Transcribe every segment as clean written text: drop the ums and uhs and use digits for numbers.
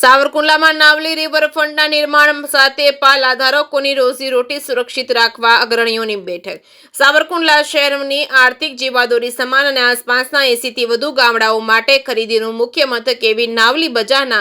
સાવરકુંડલામાં નાવલી રિવરફ્રન્ટના નિર્માણ સાથે પાલા ધારકોની રોજીરોટી સુરક્ષિત રાખવા અગ્રણીઓની બેઠક। સાવરકુંડલા શહેરની આર્થિક જીવાદોરી સમાન અને આસપાસના 80 થી વધુ ગામડાઓ માટે ખરીદીનું મુખ્ય મથક એવી નાવલી બજારના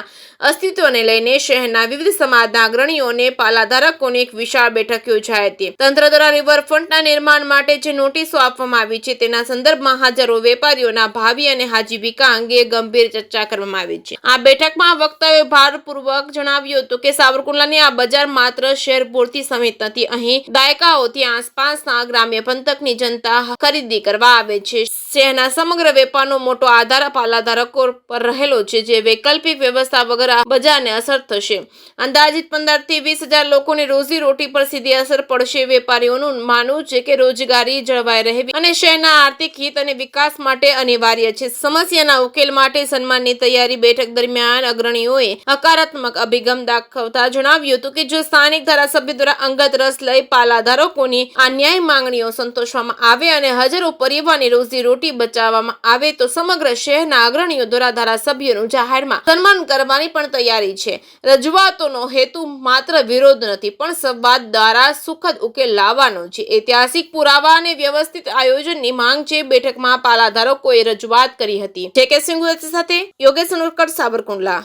અસ્તિત્વને લઈને શહેરના વિવિધ સમાજના અગ્રણીઓને પાલાધારકોની એક વિશાળ બેઠક યોજાઈ હતી। તંત્ર દ્વારા રિવરફ્રન્ટના નિર્માણ માટે જે નોટિસો આપવામાં આવી છે તેના સંદર્ભમાં હજારો વેપારીઓના ભાવિ અને આજીવિકા અંગે ગંભીર ચર્ચા કરવામાં આવી છે। આ બેઠકમાં વક્તાઓએ ભારપૂર્વક જણાવ્યું હતું કે સાવરકુંડલાની આ બજાર માત્ર શહેર પૂરતી સમિત નથી। અહીં દાયકાઓથી આસપાસના ગ્રામ્ય પંથકની જનતા ખરીદી કરવા આવે છે। શહેરના સમગ્ર વેપારનો મોટો આધાર પાલાધારકો પર રહેલો છે, જે વૈકલ્પિક વ્યવસ્થા વગર આ બજારને અસર થશે। અંદાજિત 15 થી 20,000 લોકોની રોજીરોટી પર સીધી અસર પડશે। વેપારીઓનું માનવું છે કે રોજગારી જળવાઈ રહેવી અને શહેરના આર્થિક હિત અને વિકાસ માટે અનિવાર્ય છે। સમસ્યાના ઉકેલ માટે સન્માનની તૈયારી બેઠક દરમિયાન અગ્રણીઓએ હકારાત્મક અભિગમ દાખવતા જણાવ્યું હતું કે જો સ્થાનિક ધારાસભ્ય દ્વારા અંગત રસ લઈ પાલાધારકોની આ ન્યાય માંગણીઓ સંતોષવામાં આવે અને હજારો પરિવારની રોજીરોટી બચાવવામાં આવે તો સમગ્ર શહેરના અગ્રણીઓ દ્વારા ધારાસભ્યોનું જાહેરમાં સન્માન કરવાની પણ તૈયારી છે। રજૂઆતોનો હેતુ માત્ર વિરોધ નથી, પણ સંવાદ દ્વારા સુખદ ઉકેલ લાવવાનો છે। ઐતિહાસિક પુરાવા અને વ્યવસ્થિત આયોજનની માંગ છે। બેઠકમાં પાલાધારકોએ રજૂઆત કરી હતી। જે.કે. સિંઘ સાથે યોગેશ અનુરકર, સાવરકુંડલા।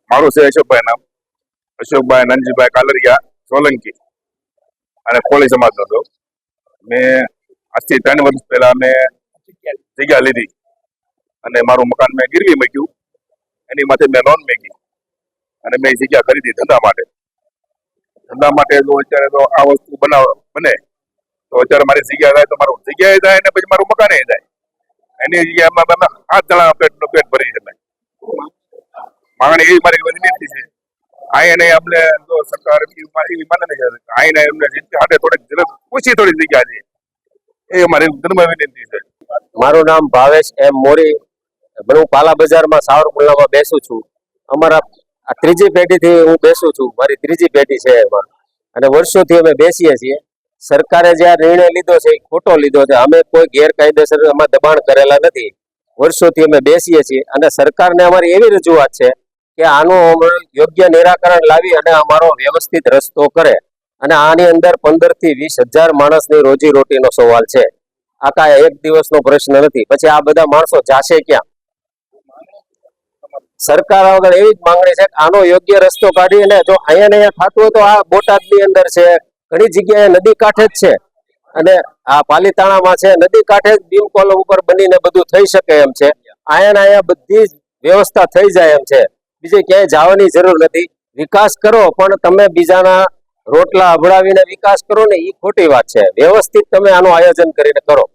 મારું છે અશોકભાઈ, નામ અશોકભાઈ નનજીભાઈ કાલરિયા સોલંકી અને કોળી સમાજનો હતો। મેં આજથી 3 વર્ષ પહેલા મેં જગ્યા લીધી અને મારું મકાન મેં ગીરવી મૂક્યું। એની માટે મેં લોન મેકી અને મેં જગ્યા ખરીદી ધંધા માટે જો અત્યારે તો આ વસ્તુ બને તો અત્યારે મારી જગ્યા થાય તો મારું જગ્યાએ થાય અને પછી મારું મકાને થાય। એની જગ્યામાં તમે 7 જણા પેટ ભરી શકાય। માંગણી એવી મારી વિનંતી છે આઈને અમને જો સરકાર એવી માને નહીં આઈને એમને હાથે થોડીક થોડી જગ્યા છે એ મારી ધર્મ વિનંતી છે। મારું નામ ભાવેશ એમ મોરી, હું પાલા બજારમાં સાવરકુંડલામાં બેસું છું। અમારા આ 3જી પેઢીથી હું બેસું છું, મારી 3જી પેઢી છે એમાં, અને વર્ષોથી અમે બેસીએ છીએ। સરકારે જે આ નિર્ણય લીધો છે એ ખોટો લીધો છે। અમે કોઈ ગેરકાયદેસર એમાં દબાણ કરેલા નથી। વર્ષોથી અમે બેસીએ છીએ અને સરકારને અમારી એવી રજૂઆત છે કે આનું યોગ્ય નિરાકરણ લાવી અને અમારો વ્યવસ્થિત રસ્તો કરે। અને આની અંદર 15 થી 20,000 માણસની રોજીરોટીનો સવાલ છે। આ કાંઈ એક દિવસનો પ્રશ્ન નથી। પછી આ બધા માણસો જાશે ક્યાં? સરકાર આગળ એવી જ માંગણી છે કે આનો યોગ્ય રસ્તો કાઢીને જો અહીંયા થતું હોય તો આ બોટાદની અંદર છે, ઘણી જગ્યાએ નદી કાંઠે જ છે અને આ પાલીતાણામાં છે, નદી કાંઠે જ બીમ કોલમ ઉપર બનીને બધું થઈ શકે એમ છે। અહીંયા બધી જ વ્યવસ્થા થઈ જાય એમ છે, બીજે ક્યાંય જવાની જરૂર નથી। વિકાસ કરો પણ તમે બીજાના રોટલા અભડાવીને વિકાસ કરો ને, એ ખોટી વાત છે। વ્યવસ્થિત તમે આનું આયોજન કરીને કરો।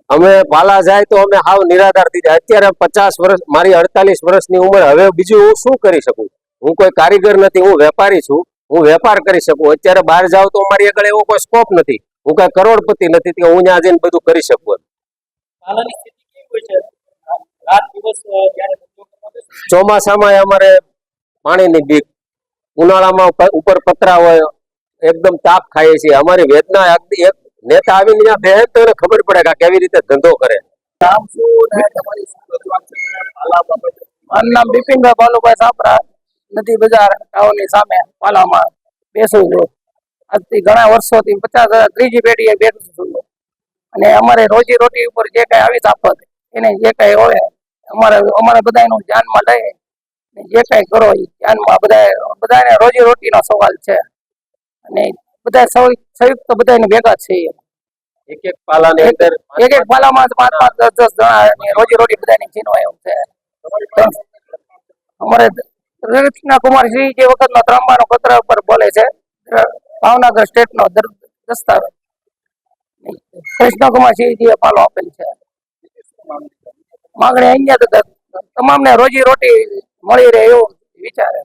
અમે પાલા જાય તો અમે હાવ નિરાધાર થઈ જાય। અત્યારે 50 વર્ષ, મારી 48 વર્ષની ઉંમર, હવે બીજું હું શું કરી શકું? હું કોઈ કારીગર નથી, હું વેપારી છું, હું વેપાર કરી શકું। અત્યારે બહાર જાઉં તો મારી આગળ એવો કોઈ સ્કોપ નથી, હું કઈ કરોડપતિ નથી કે હું ત્યાં જઈને બધું કરી શકું। ચોમાસામાં અમારે પાણીની બીક, ઉનાળામાં ઉપર પતરા હોય, એકદમ તાપ ખાઈએ છીએ। અમારી વેદના એક નેતા આવીને ત્યાં બેહે તો એને ખબર પડે કે કેવી રીતે ધંધો કરે। મારું નામ બિપિનભાઈ બાલુભાઈ સાપરા, નદી બજાર ટાઉનની સામે પાલામાં બેસું છું। આજથી ઘણા વર્ષોથી 50,000 3જી પેઢીએ બેઠું છું અને અમારે રોજીરોટી ઉપર જે કઈ આવી આફત એને જે કઈ હોય અમારે બધાનું ધ્યાનમાં લઈ જે કઈ કરો એ ધ્યાનમાં બધાને રોજીરોટીનો સવાલ છે અને બધા સંયુક્ત બધાને ભેગા છીએ। એક પાલાની અંદર એક પાલામાં 5-5, 10-10 જણા રોજીરોટી બધાની છીનવાય એમ છે। અમારે કૃષ્ણ કુમારસિંહ જે વખતનો ત્રંબાનો પત્ર ઉપર બોલે છે, ભાવનગર સ્ટેટનો દસ્તાવેજ કૃષ્ણ કુમારસિંહજીએ પાલો આપેલ છે। માંગણી અહીંયા તમામને રોજીરોટી મળી રહે એવું વિચારે।